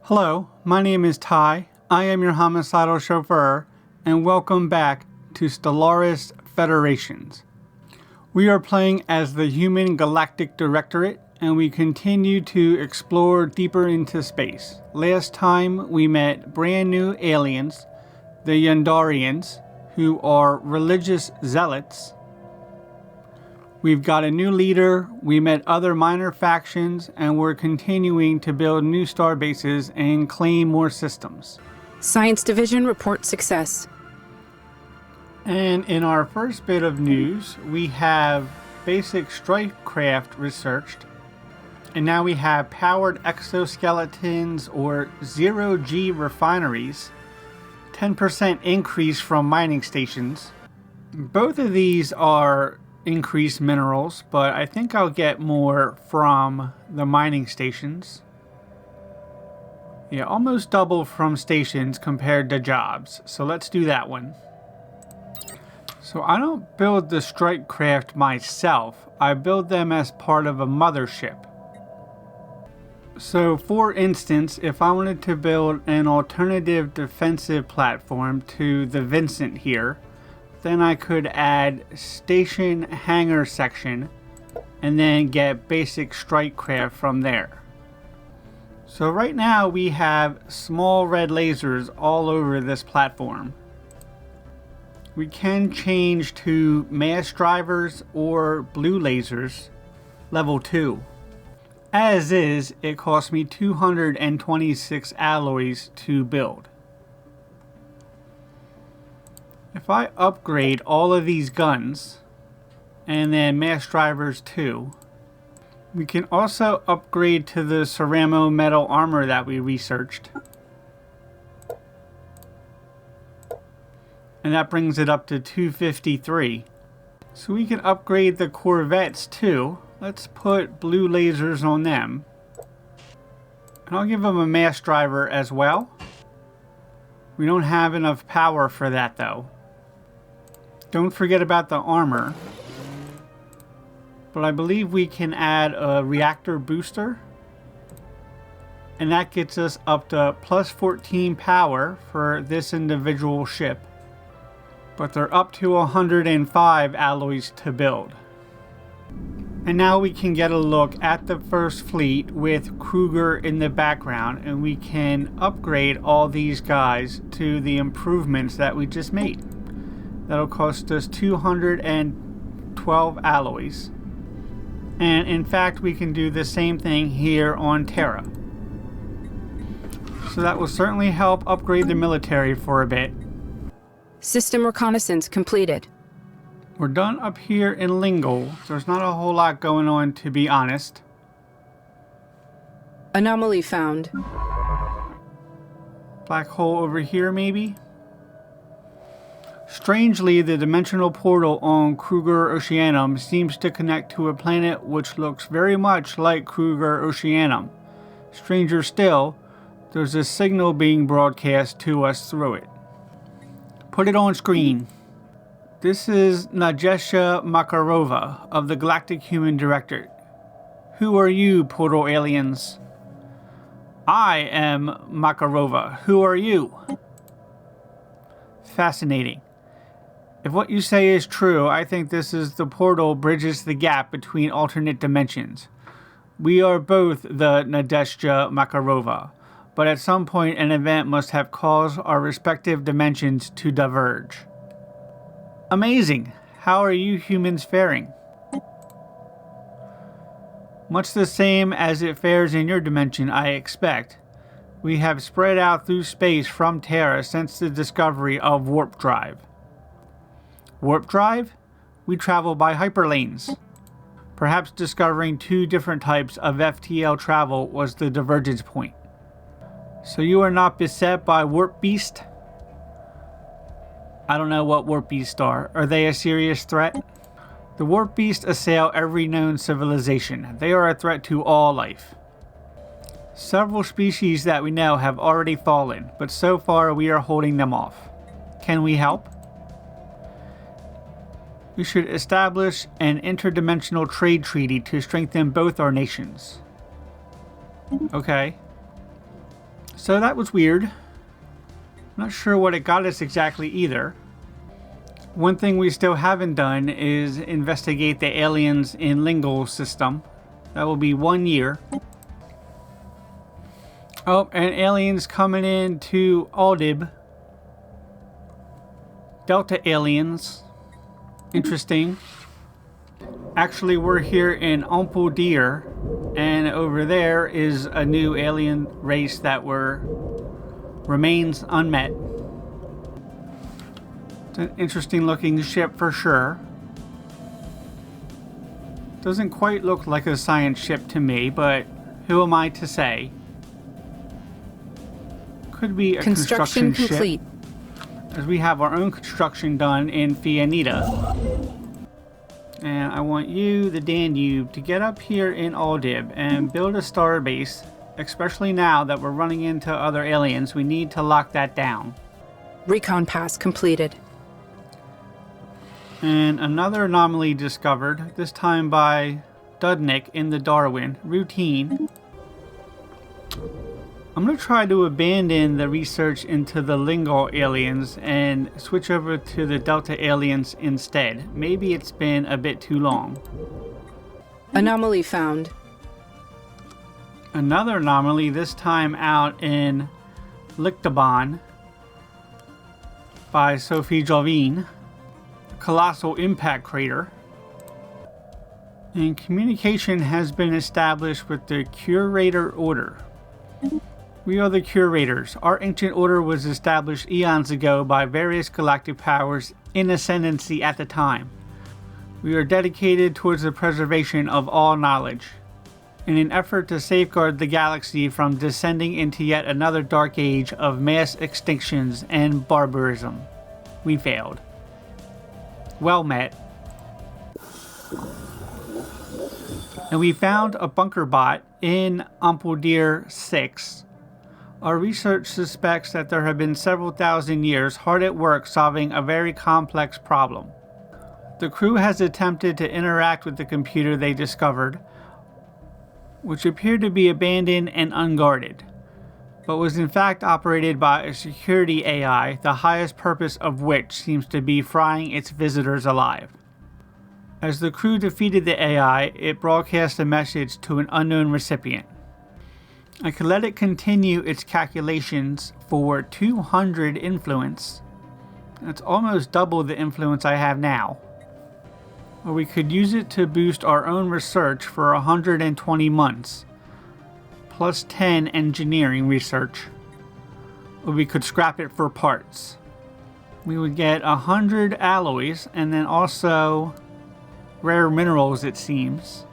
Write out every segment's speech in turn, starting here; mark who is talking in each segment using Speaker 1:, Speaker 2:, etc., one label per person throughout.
Speaker 1: Hello, my name is Ty. I am your homicidal chauffeur, and welcome back to Stellaris Federations. We are playing as the Human Galactic Directorate, and we continue to explore deeper into space. Last time we met brand new aliens, the Yandarians, who are religious zealots. We've got a new leader, we met other minor factions, and we're continuing to build new star bases and claim more systems.
Speaker 2: Science Division reports success.
Speaker 1: And in our first bit of news, we have basic strike craft researched, and now we have powered exoskeletons or zero-G refineries, 10% increase from mining stations. Both of these are increased minerals, but I think I'll get more from the mining stations. Yeah, almost double from stations compared to jobs, so let's do that one. So I don't build the strike craft myself, I build them as part of a mothership. So for instance, if I wanted to build an alternative defensive platform to the Vincent here, then I could add station hangar section and then get basic strike craft from there. So right now we have small red lasers all over this platform. We can change to mass drivers or blue lasers, level 2. As is, it cost me 226 alloys to build. If I upgrade all of these guns, and then mass drivers too, we can also upgrade to the ceramo metal armor that we researched. And that brings it up to 253. So we can upgrade the corvettes too. Let's put blue lasers on them. And I'll give them a mass driver as well. We don't have enough power for that though. Don't forget about the armor. But I believe we can add a reactor booster. And that gets us up to plus 14 power for this individual ship. But they're up to 105 alloys to build. And now we can get a look at the first fleet with Kruger in the background, and we can upgrade all these guys to the improvements that we just made. That'll cost us 212 alloys. And in fact, we can do the same thing here on Terra. So that will certainly help upgrade the military for a bit.
Speaker 2: System reconnaissance completed.
Speaker 1: We're done up here in Lingle. There's not a whole lot going on, to be honest.
Speaker 2: Anomaly found.
Speaker 1: Black hole over here, maybe? Strangely, the dimensional portal on Kruger Oceanum seems to connect to a planet which looks very much like Kruger Oceanum. Stranger still, there's a signal being broadcast to us through it. Put it on screen. This is Nadezhda Makarova of the Galactic Human Directorate. Who are you, portal aliens? I am Makarova. Who are you? Fascinating. If what you say is true, I think this is the portal bridges the gap between alternate dimensions. We are both the Nadezhda Makarova, but at some point an event must have caused our respective dimensions to diverge. Amazing! How are you humans faring? Much the same as it fares in your dimension, I expect. We have spread out through space from Terra since the discovery of warp drive. Warp drive? We travel by hyperlanes. Perhaps discovering two different types of FTL travel was the divergence point. So you are not beset by warp beast? I don't know what warp beasts are. Are they a serious threat? The warp beasts assail every known civilization. They are a threat to all life. Several species that we know have already fallen, but so far we are holding them off. Can we help? We should establish an interdimensional trade treaty to strengthen both our nations. Okay. So that was weird. Not sure what it got us exactly either. One thing we still haven't done is investigate the aliens in Lingo's system. That will be 1 year. Oh, and aliens coming in to Aldib. Delta aliens. Interesting. Actually, we're here in Ompuldir, and over there is a new alien race that remains unmet. It's an interesting looking ship for sure. Doesn't quite look like a science ship to me, but who am I to say? Could be a construction
Speaker 2: complete.
Speaker 1: Ship, as we have our own construction done in Fianita. And I want you, the Danube, to get up here in Aldib and build a star base. Especially now that we're running into other aliens, we need to lock that down.
Speaker 2: Recon pass completed.
Speaker 1: And another anomaly discovered, this time by Dudnik in the Darwin. Routine. I'm going to try to abandon the research into the Lingo aliens and switch over to the Delta aliens instead. Maybe it's been a bit too long.
Speaker 2: Anomaly found.
Speaker 1: Another anomaly, this time out in Lichtaban by Sophie Jovine. Colossal impact crater. And communication has been established with the Curator Order. We are the Curators. Our ancient order was established eons ago by various galactic powers in ascendancy at the time. We are dedicated towards the preservation of all knowledge. In an effort to safeguard the galaxy from descending into yet another dark age of mass extinctions and barbarism. We failed. Well met. And we found a bunker bot in Ompuldir 6. Our research suspects that there have been several thousand years hard at work solving a very complex problem. The crew has attempted to interact with the computer they discovered, which appeared to be abandoned and unguarded, but was in fact operated by a security AI, the highest purpose of which seems to be frying its visitors alive. As the crew defeated the AI, it broadcast a message to an unknown recipient. I could let it continue its calculations for 200 influence. That's almost double the influence I have now. Or we could use it to boost our own research for 120 months, plus 10 engineering research. Or we could scrap it for parts. We would get 100 alloys and then also rare minerals, it seems.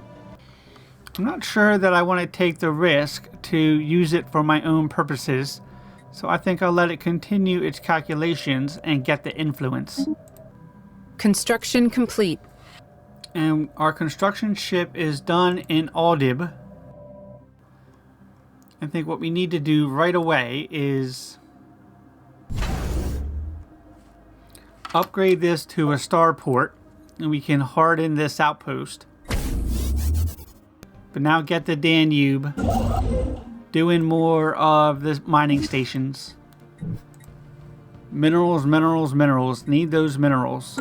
Speaker 1: I'm not sure that I want to take the risk to use it for my own purposes, so I think I'll let it continue its calculations and get the influence.
Speaker 2: Construction complete.
Speaker 1: And our construction ship is done in Aldib. I think what we need to do right away is upgrade this to a starport, and we can harden this outpost. But now get the Danube doing more of the mining stations. Minerals, minerals, minerals. Need those minerals.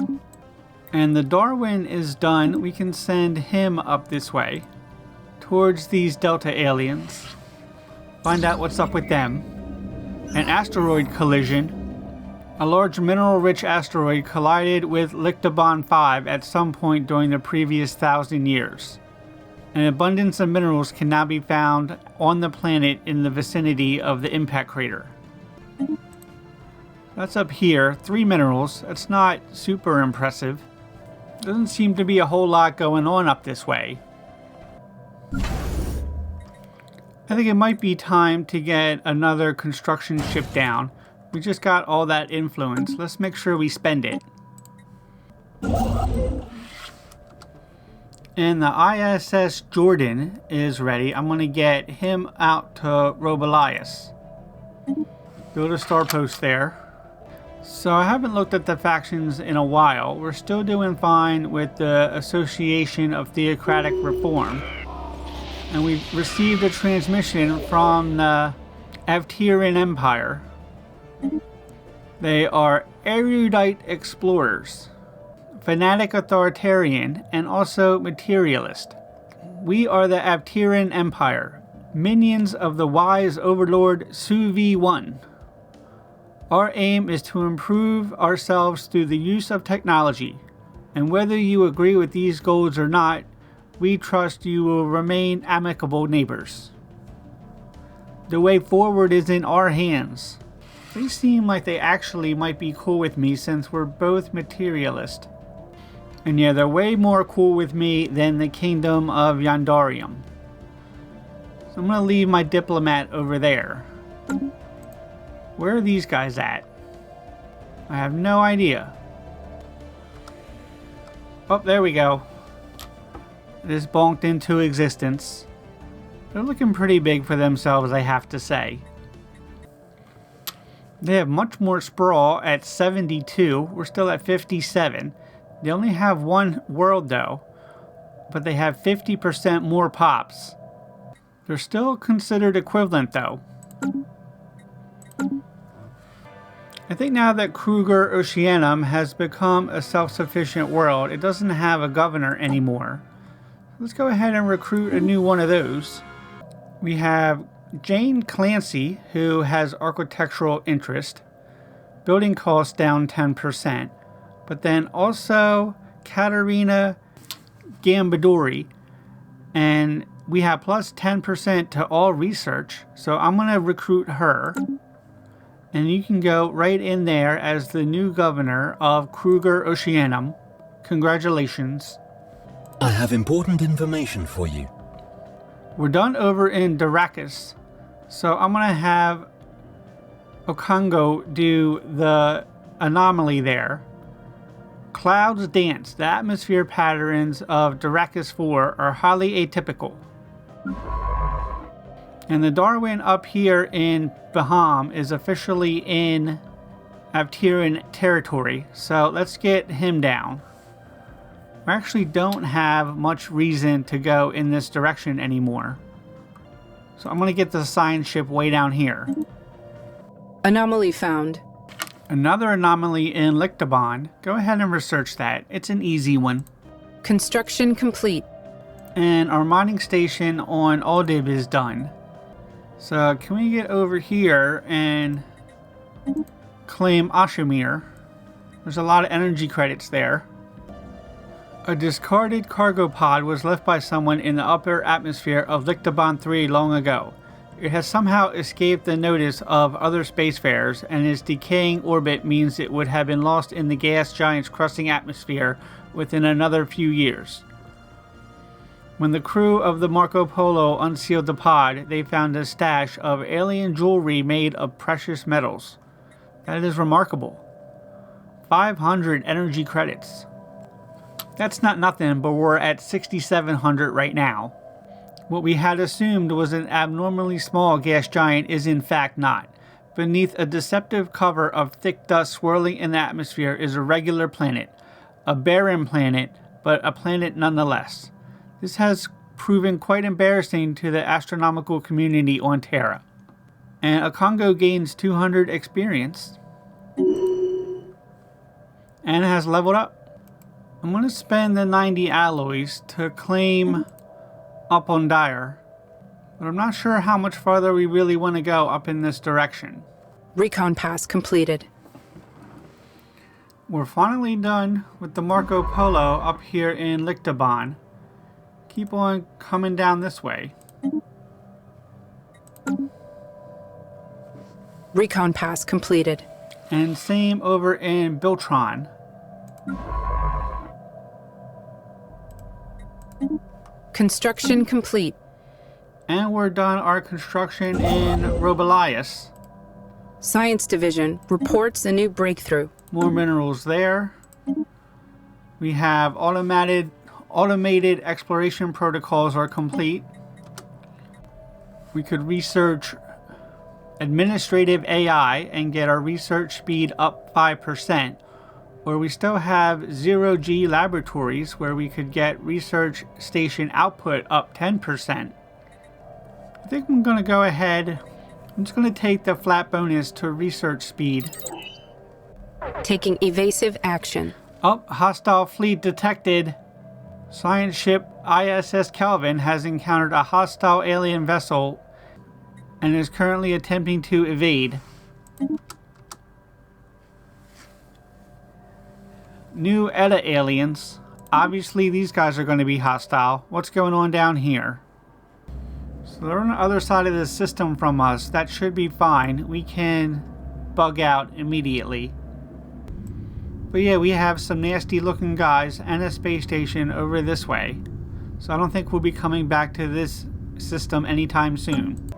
Speaker 1: And the Darwin is done. We can send him up this way towards these Delta aliens. Find out what's up with them. An asteroid collision. A large mineral-rich asteroid collided with Lichtaban 5 at some point during the previous 1,000 years. An abundance of minerals can now be found on the planet in the vicinity of the impact crater. That's up here. 3 minerals. That's not super impressive. Doesn't seem to be a whole lot going on up this way. I think it might be time to get another construction ship down. We just got all that influence. Let's make sure we spend it. And the ISS Jordan is ready. I'm going to get him out to Robelias. Build a star post there. So I haven't looked at the factions in a while. We're still doing fine with the Association of Theocratic Reform. And we've received a transmission from the Avtiran Empire. They are erudite explorers, fanatic authoritarian, and also materialist. We are the Avtiran Empire, minions of the wise overlord Suvi-1. Our aim is to improve ourselves through the use of technology, and whether you agree with these goals or not, we trust you will remain amicable neighbors. The way forward is in our hands. They seem like they actually might be cool with me since we're both materialist. And yeah, they're way more cool with me than the Kingdom of Yandarium. So I'm going to leave my diplomat over there. Where are these guys at? I have no idea. Oh, there we go. This bonked into existence. They're looking pretty big for themselves, I have to say. They have much more sprawl at 72. We're still at 57. They only have one world though, but they have 50% more pops. They're still considered equivalent though. I think now that Kruger Oceanum has become a self-sufficient world, it doesn't have a governor anymore. Let's go ahead and recruit a new one of those. We have Jane Clancy, who has architectural interest, building costs down 10%, but then also Katerina Gambadori, and we have plus 10% to all research, so I'm going to recruit her, and you can go right in there as the new governor of Kruger Oceanum. Congratulations.
Speaker 3: I have important information for you.
Speaker 1: We're done over in Darrakis. So I'm going to have Okongo do the anomaly there. Clouds dance. The atmosphere patterns of Darrakis 4 are highly atypical. And the Darwin up here in Baham is officially in Avtiran territory. So let's get him down. We actually don't have much reason to go in this direction anymore. So I'm going to get the science ship way down here.
Speaker 2: Anomaly found.
Speaker 1: Another anomaly in Lictabon. Go ahead and research that. It's an easy one.
Speaker 2: Construction complete.
Speaker 1: And our mining station on Aldib is done. So can we get over here and claim Ashamir? There's a lot of energy credits there. A discarded cargo pod was left by someone in the upper atmosphere of Lictabon 3 long ago. It has somehow escaped the notice of other spacefarers, and its decaying orbit means it would have been lost in the gas giant's crusting atmosphere within another few years. When the crew of the Marco Polo unsealed the pod, they found a stash of alien jewelry made of precious metals. That is remarkable. 500 energy credits. That's not nothing, but we're at 6,700 right now. What we had assumed was an abnormally small gas giant is in fact not. Beneath a deceptive cover of thick dust swirling in the atmosphere is a regular planet. A barren planet, but a planet nonetheless. This has proven quite embarrassing to the astronomical community on Terra. And Okongo gains 200 experience. And has leveled up. I'm going to spend the 90 alloys to claim up on Dire, but I'm not sure how much farther we really want to go up in this direction.
Speaker 2: Recon pass completed.
Speaker 1: We're finally done with the Marco Polo up here in Lictabon. Keep on coming down this way.
Speaker 2: Recon pass completed.
Speaker 1: And same over in Biltron.
Speaker 2: Construction complete.
Speaker 1: And we're done our construction in Robelias.
Speaker 2: Science Division reports a new breakthrough.
Speaker 1: More minerals there. We have automated exploration protocols are complete. We could research administrative AI and get our research speed up 5%. Or we still have 0G laboratories where we could get research station output up 10%. I think I'm going to go ahead I'm just going to take the flat bonus to research speed.
Speaker 2: Taking evasive action.
Speaker 1: Oh, hostile fleet detected. Science ship ISS Kelvin has encountered a hostile alien vessel and is currently attempting to evade. New ETA aliens. Obviously these guys are going to be hostile. What's going on down here? So they're on the other side of the system from us. That should be fine. We can bug out immediately. But yeah, we have some nasty looking guys and a space station over this way. So I don't think we'll be coming back to this system anytime soon.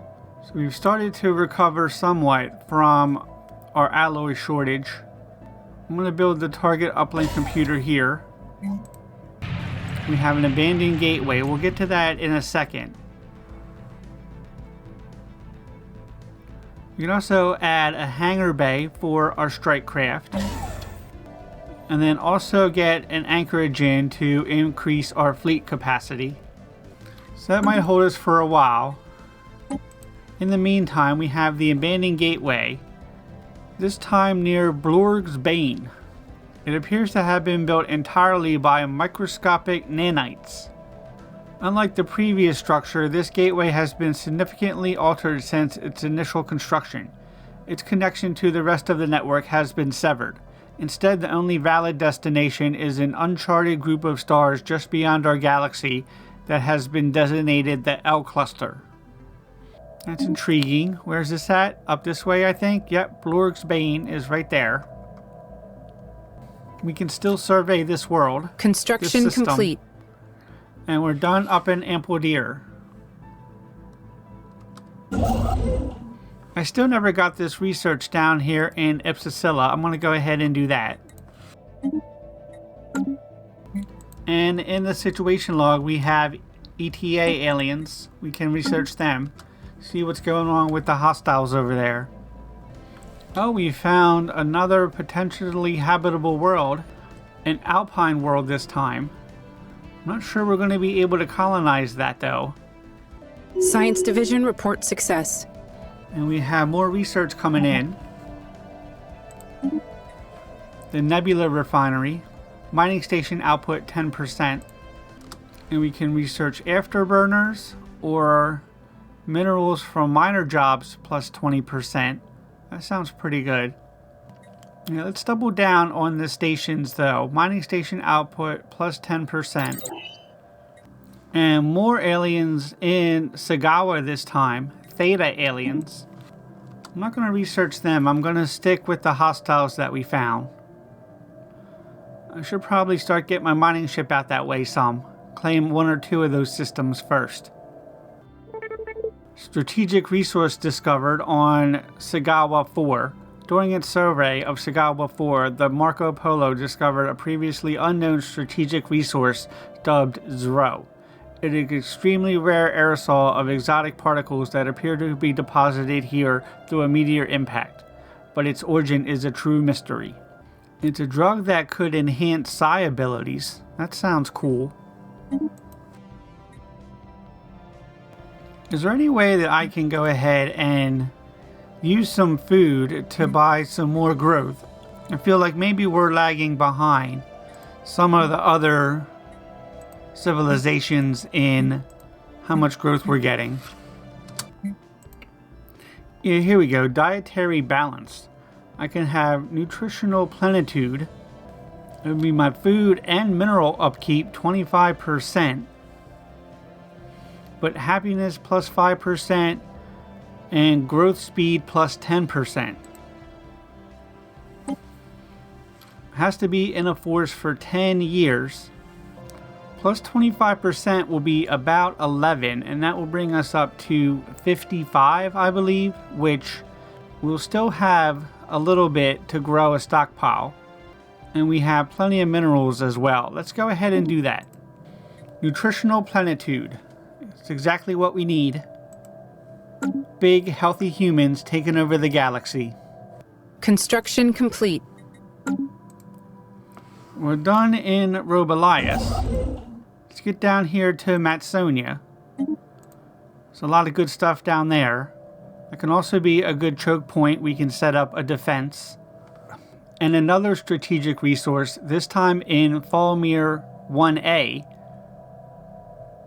Speaker 1: So we've started to recover somewhat from our alloy shortage. I'm going to build the target uplink computer here. We have an abandoned gateway. We'll get to that in a second. We can also add a hangar bay for our strike craft. And then also get an anchorage in to increase our fleet capacity. So that might hold us for a while. In the meantime, we have the abandoned gateway. This time near Blorg's Bane. It appears to have been built entirely by microscopic nanites. Unlike the previous structure, this gateway has been significantly altered since its initial construction. Its connection to the rest of the network has been severed. Instead, the only valid destination is an uncharted group of stars just beyond our galaxy that has been designated the L Cluster. That's intriguing. Where's this at? Up this way, I think? Yep, Blorg's Bane is right there. We can still survey this world.
Speaker 2: Construction
Speaker 1: this system,
Speaker 2: complete.
Speaker 1: and we're done up in Ampledeer. I still never got this research down here in Ipsisilla. I'm going to go ahead and do that. And in the situation log, we have ETA aliens. We can research them. See what's going on with the hostiles over there. Oh, we found another potentially habitable world. An alpine world this time. I'm not sure we're going to be able to colonize that though.
Speaker 2: Science Division reports success.
Speaker 1: And we have more research coming in. The Nebula Refinery. Mining station output 10%. And we can research afterburners or minerals from miner jobs plus 20%. That sounds pretty good. Yeah, let's double down on the stations though. Mining station output plus 10%. And more aliens in Sagawa this time. Theta aliens. I'm not going to research them. I'm going to stick with the hostiles that we found. I should probably start getting my mining ship out that way some. Claim one or two of those systems first. Strategic resource discovered on Sagawa 4. During its survey of Sagawa 4, the Marco Polo discovered a previously unknown strategic resource dubbed Zero. It is an extremely rare aerosol of exotic particles that appear to be deposited here through a meteor impact, but its origin is a true mystery. It's a drug that could enhance psi abilities. That sounds cool. Is there any way that I can go ahead and use some food to buy some more growth? I feel like maybe we're lagging behind some of the other civilizations in how much growth we're getting. Yeah, here we go. Dietary balance. I can have nutritional plenitude. It would be my food and mineral upkeep 25%. But happiness plus 5% and growth speed plus 10%. Has to be in a force for 10 years. Plus 25% will be about 11, and that will bring us up to 55, I believe, which we'll still have a little bit to grow a stockpile. And we have plenty of minerals as well. Let's go ahead and do that. Nutritional plenitude. It's exactly what we need. Big, healthy humans taking over the galaxy.
Speaker 2: Construction complete.
Speaker 1: We're done in Robelias. Let's get down here to Matsonia. There's a lot of good stuff down there. That can also be a good choke point. We can set up a defense. And another strategic resource, this time in Falmir 1A.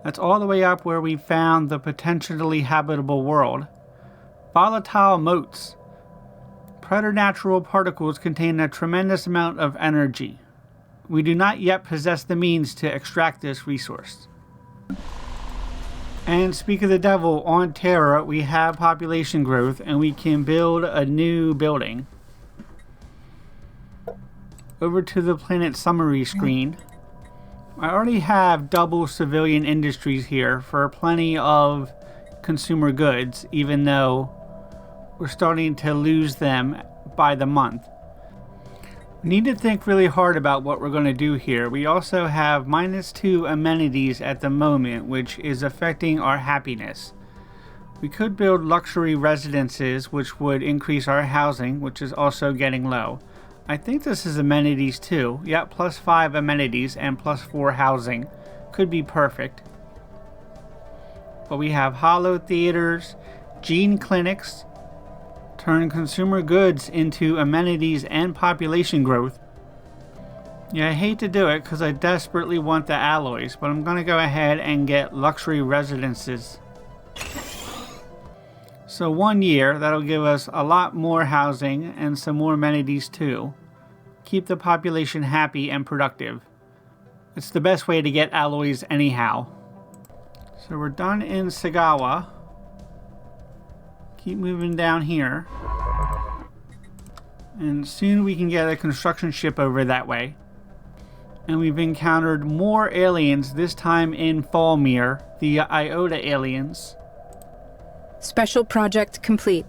Speaker 1: That's all the way up where we found the potentially habitable world. Volatile motes. Preternatural particles contain a tremendous amount of energy. We do not yet possess the means to extract this resource. And speak of the devil, on Terra we have population growth and we can build a new building. Over to the planet summary screen. I already have double civilian industries here for plenty of consumer goods, even though we're starting to lose them by the month. We need to think really hard about what we're going to do here. We also have -2 amenities at the moment, which is affecting our happiness. We could build luxury residences, which would increase our housing, which is also getting low. I think this is amenities too. Yep, +5 amenities and +4 housing. Could be perfect. But we have hollow theaters, gene clinics, turn consumer goods into amenities and population growth. Yeah, I hate to do it because I desperately want the alloys, but I'm going to go ahead and get luxury residences. So 1 year, that'll give us a lot more housing and some more amenities too. Keep the population happy and productive. It's the best way to get alloys anyhow. So we're done in Sagawa. Keep moving down here. And soon we can get a construction ship over that way. And we've encountered more aliens, this time in Falmir, the Iota aliens.
Speaker 2: Special project complete.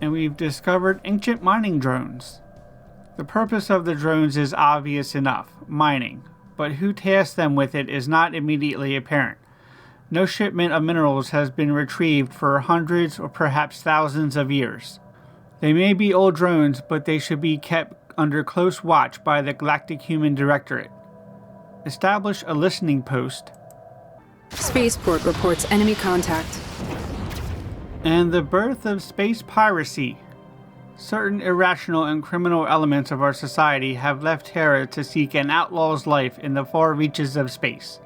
Speaker 1: And we've discovered ancient mining drones. The purpose of the drones is obvious enough, mining, but who tasked them with it is not immediately apparent. No shipment of minerals has been retrieved for hundreds or perhaps thousands of years. They may be old drones, but they should be kept under close watch by the Galactic Human Directorate. Establish a listening post.
Speaker 2: Spaceport reports enemy contact.
Speaker 1: And the birth of space piracy. Certain irrational and criminal elements of our society have left Terra to seek an outlaw's life in the far reaches of space.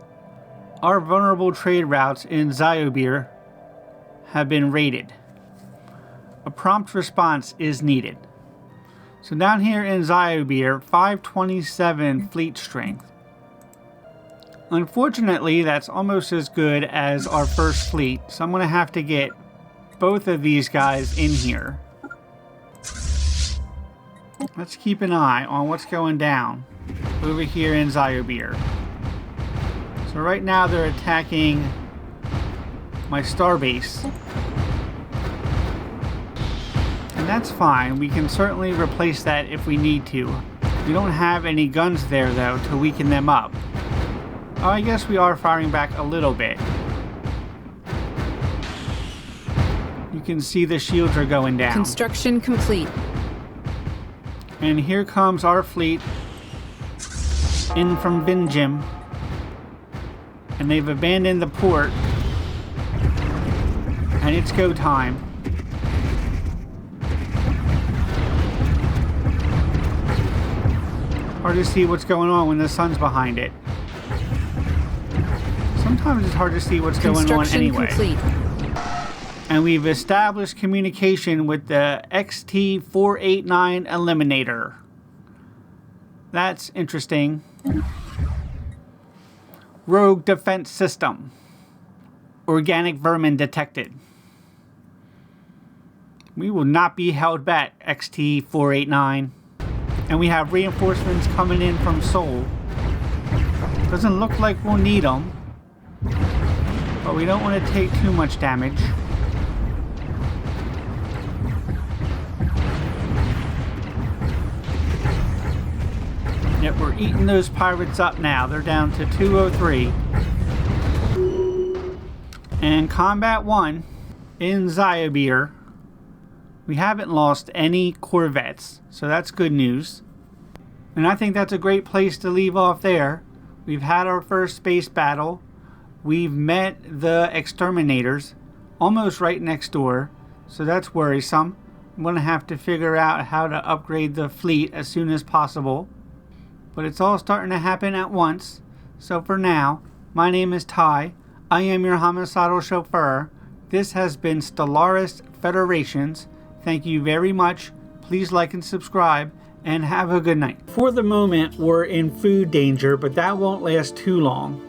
Speaker 1: Our vulnerable trade routes in Zyobir have been raided. A prompt response is needed. So down here in Zyobir, 527 fleet strength. Unfortunately, that's almost as good as our first fleet, so I'm going to have to get both of these guys in here. Let's keep an eye on what's going down over here in Zyobir. So right now they're attacking my starbase. And that's fine. We can certainly replace that if we need to. We don't have any guns there though to weaken them up. Oh, I guess we are firing back a little bit. You can see the shields are going down.
Speaker 2: Construction complete.
Speaker 1: And here comes our fleet in from Binjim. And they've abandoned the port. And it's go time. Hard to see what's going on when the sun's behind it. Sometimes it's hard to see what's going on anyway.
Speaker 2: Complete.
Speaker 1: And we've established communication with the XT-489 Eliminator. That's interesting. Rogue defense system. Organic vermin detected. We will not be held back, XT-489. And we have reinforcements coming in from Seoul. Doesn't look like we'll need them. But we don't want to take too much damage. Yep, we're eating those pirates up now. They're down to 203. And Combat 1 in Zyobir. We haven't lost any corvettes, so that's good news. And I think that's a great place to leave off there. We've had our first space battle. we've met the exterminators almost right next door, so that's worrisome. I'm going to have to figure out how to upgrade the fleet as soon as possible. But it's all starting to happen at once. So for now, my name is Ty. I am your homicidal chauffeur. This has been Stellaris Federations. Thank you very much. Please like and subscribe, and have a good night. For the moment, we're in food danger, but that won't last too long.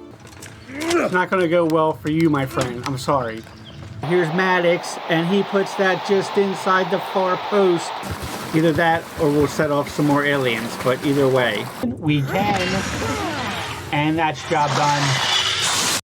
Speaker 1: It's not going to go well for you, my friend. I'm sorry. Here's Maddox, and he puts that just inside the far post. Either that, or we'll set off some more aliens, but either way. We can, and that's job done.